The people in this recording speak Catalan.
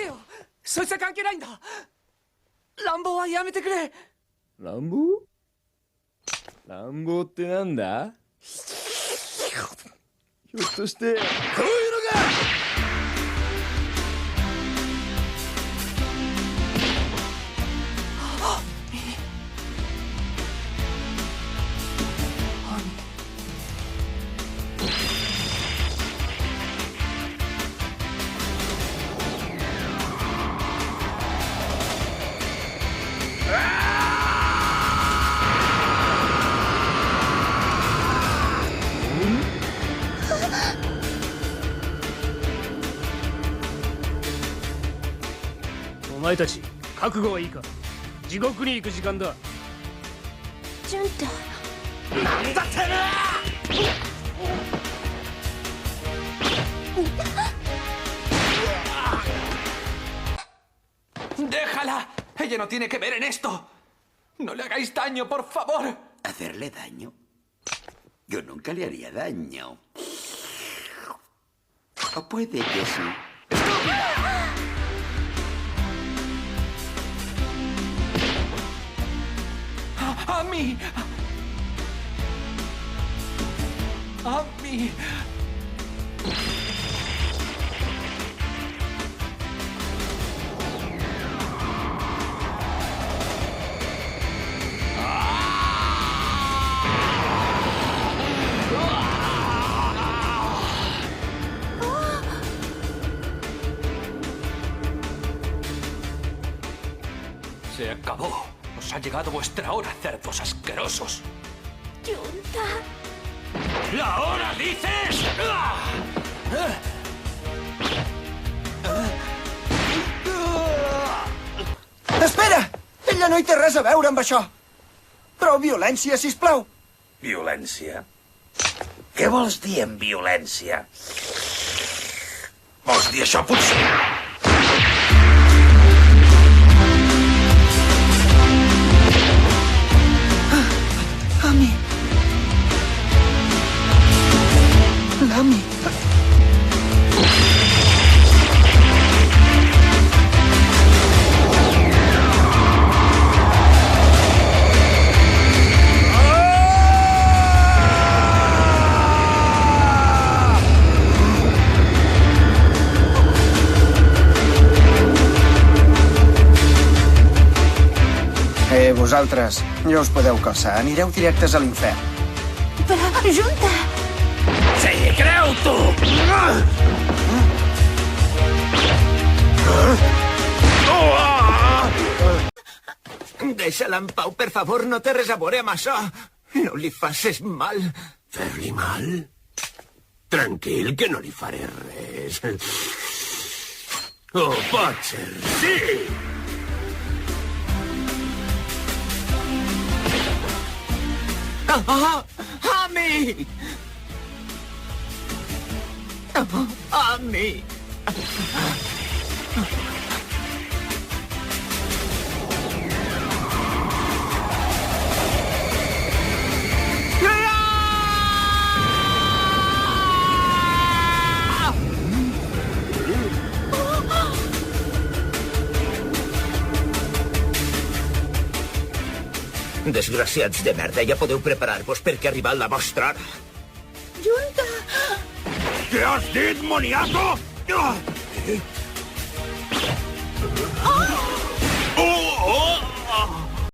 てよ。そいつは関係ないんだ。乱暴はやめてくれ。乱暴？乱暴ってなんだ？ひょっとしてこういうのが。お前たち覚悟はいいか？地獄に行く時間だ。ジュンタ、なんだってめ！Déjala. Ella no tiene que ver en esto. No le hagáis daño, por favor. ¿Hacerle daño? Yo nunca le haría daño. O puede que sí. ¡A mí! ¡A mí! Se acabó. Os ha llegado vuestra hora, cerdos asquerosos. Junta. ¿La hora, dices? Espera! Ella no hi té res a veure amb això. Prou violència, sisplau. Violència? Què vols dir amb violència? Vols dir això, potser? Ami. L'Ami. Vosaltres, ja us podeu calçar. Anireu directes a l'infern. Però, Junta... Sí, creu-t'ho! Deixa-la en pau, per favor. No té res a veure amb això. No li facis mal. Fer-li mal? Tranquil, que no li faré res. Oh, potser sí! Ami! Ami! Desgraciats de merda, ja podeu preparar-vos perquè ha arribat la vostra hora. Junta! Què has dit, moniato?